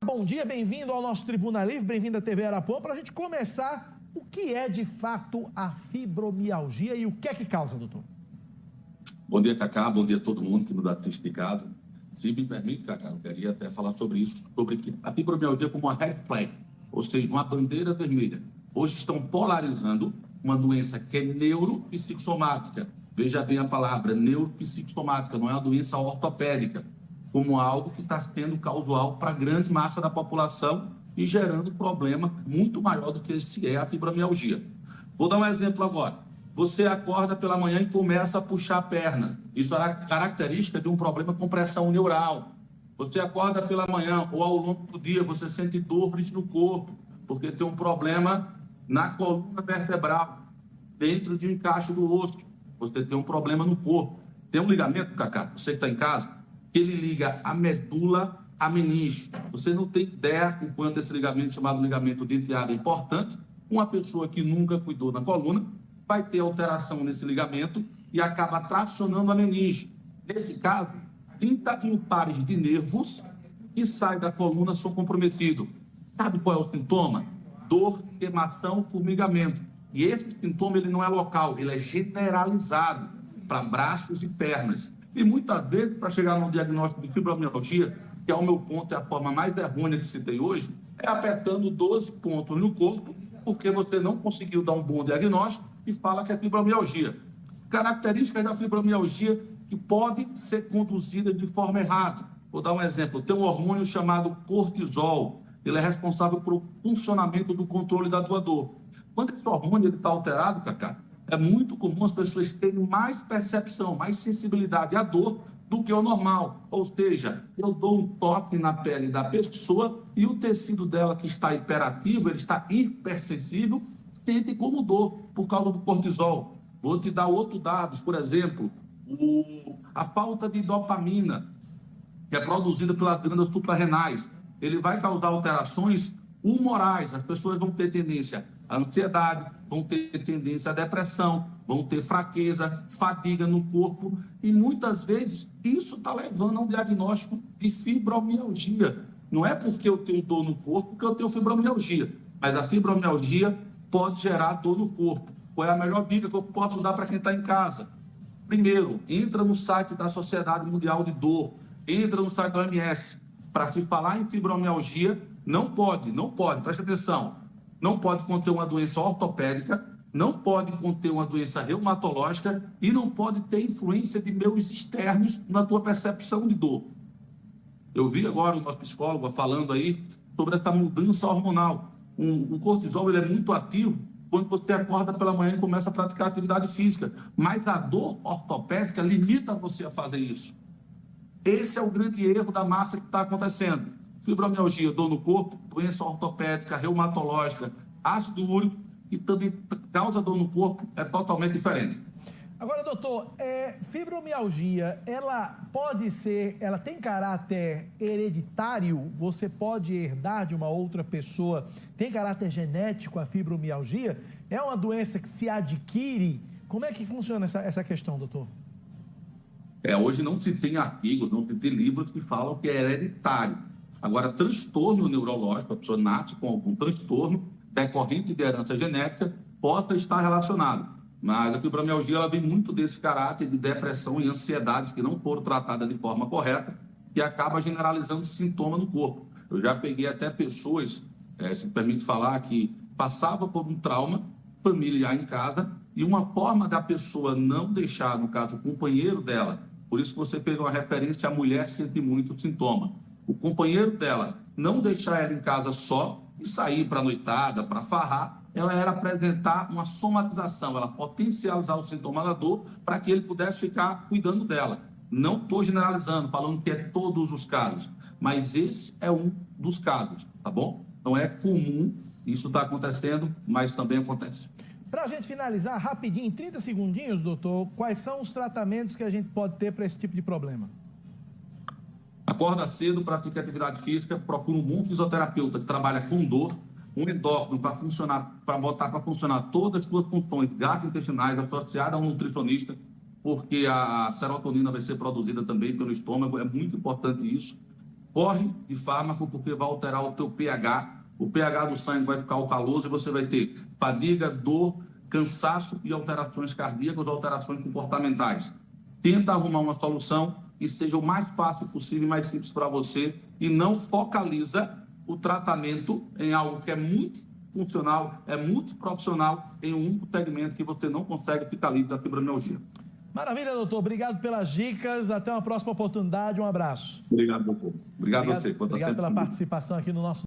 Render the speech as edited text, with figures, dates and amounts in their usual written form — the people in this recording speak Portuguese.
Bom dia, bem-vindo ao nosso Tribuna Livre, bem-vindo à TV Arapuã. Para a gente começar, o que é de fato a fibromialgia e o que é que causa, doutor? Bom dia, Cacá, bom dia a todo mundo que nos assiste de casa. Se me permite, Cacá, eu queria até falar sobre isso, sobre que a fibromialgia como uma red flag, ou seja, uma bandeira vermelha. Hoje estão polarizando uma doença que é neuropsicossomática. Veja bem a palavra, neuropsicossomática, não é uma doença ortopédica, como algo que está sendo causal para a grande massa da população e gerando problema muito maior do que esse é a fibromialgia. Vou dar um exemplo agora. Você acorda pela manhã e começa a puxar a perna. Isso é característica de um problema com pressão neural. Você acorda pela manhã ou ao longo do dia você sente dores no corpo, porque tem um problema na coluna vertebral, dentro de um encaixe do osso. Você tem um problema no corpo. Tem um ligamento, Cacá, você que está em casa, que ele liga a medula à meninge. Você não tem ideia o quanto esse ligamento, chamado ligamento denteado, é importante. Uma pessoa que nunca cuidou da coluna vai ter alteração nesse ligamento e acaba tracionando a meninge. Nesse caso, 30 mil pares de nervos que saem da coluna são comprometidos. Sabe qual é o sintoma? Dor, queimação, formigamento. E esse sintoma ele não é local, ele é generalizado para braços e pernas. E muitas vezes, para chegar no diagnóstico de fibromialgia, que é o meu ponto, é a forma mais errônea que se tem hoje, é apertando 12 pontos no corpo, porque você não conseguiu dar um bom diagnóstico e fala que é fibromialgia. Características da fibromialgia que podem ser conduzidas de forma errada. Vou dar um exemplo. Tem um hormônio chamado cortisol. Ele é responsável pelo funcionamento do controle da tua dor. Quando esse hormônio está alterado, Cacá, é muito comum as pessoas terem mais percepção, mais sensibilidade à dor do que o normal. Ou seja, eu dou um toque na pele da pessoa e o tecido dela que está hiperativo, ele está hipersensível, sente como dor por causa do cortisol. Vou te dar outros dados, por exemplo, a falta de dopamina, que é produzida pelas glândulas suprarrenais, ele vai causar alterações humorais. As pessoas vão ter tendência à ansiedade, vão ter tendência à depressão, vão ter fraqueza, fadiga no corpo, e muitas vezes isso está levando a um diagnóstico de fibromialgia. Não é porque eu tenho dor no corpo que eu tenho fibromialgia, mas a fibromialgia pode gerar dor no corpo. Qual é a melhor dica que eu posso dar para quem está em casa? Primeiro, entra no site da Sociedade Mundial de Dor, entra no site da OMS. Para se falar em fibromialgia, não pode, presta atenção, não pode conter uma doença ortopédica, não pode conter uma doença reumatológica e não pode ter influência de meios externos na tua percepção de dor. Eu vi agora o nosso psicólogo falando aí sobre essa mudança hormonal. O cortisol ele é muito ativo quando você acorda pela manhã e começa a praticar atividade física, mas a dor ortopédica limita você a fazer isso. Esse é o grande erro da massa que está acontecendo. Fibromialgia, dor no corpo, doença ortopédica, reumatológica, ácido úrico, que também causa dor no corpo, é totalmente diferente. Agora, doutor, fibromialgia, ela tem caráter hereditário? Você pode herdar de uma outra pessoa? Tem caráter genético a fibromialgia? É uma doença que se adquire? Como é que funciona essa questão, doutor? Hoje não se tem artigos, não se tem livros que falam que é hereditário. Agora, transtorno neurológico, a pessoa nasce com algum transtorno decorrente de herança genética, possa estar relacionado. Mas a fibromialgia ela vem muito desse caráter de depressão e ansiedades que não foram tratadas de forma correta e acaba generalizando sintoma no corpo. Eu já peguei até pessoas, se me permite falar, que passavam por um trauma familiar em casa e uma forma da pessoa não deixar, no caso, o companheiro dela, por isso que você fez uma referência, a mulher sente muito sintoma. O companheiro dela não deixar ela em casa só e sair para a noitada, para farrar, ela era apresentar uma somatização, ela potencializar o sintoma da dor para que ele pudesse ficar cuidando dela. Não estou generalizando, falando que é todos os casos, mas esse é um dos casos, tá bom? Não é comum, isso está acontecendo, mas também acontece. Para a gente finalizar, rapidinho, em 30 segundinhos, doutor, quais são os tratamentos que a gente pode ter para esse tipo de problema? Acorda cedo, pratica atividade física, procura um bom fisioterapeuta que trabalha com dor, um endócrino para botar para funcionar todas as suas funções gastrointestinais associadas a um nutricionista, porque a serotonina vai ser produzida também pelo estômago, é muito importante isso. corre de fármaco porque vai alterar o teu pH. O pH do sangue vai ficar alcaloso e você vai ter fadiga, dor, cansaço e alterações cardíacas, alterações comportamentais. Tenta arrumar uma solução que seja o mais fácil possível e mais simples para você e não focaliza o tratamento em algo que é muito funcional, é muito profissional em um único segmento que você não consegue ficar livre da fibromialgia. Maravilha, doutor. Obrigado pelas dicas. Até uma próxima oportunidade. Um abraço. Obrigado, doutor. Obrigado a você. Obrigado pela participação aqui no nosso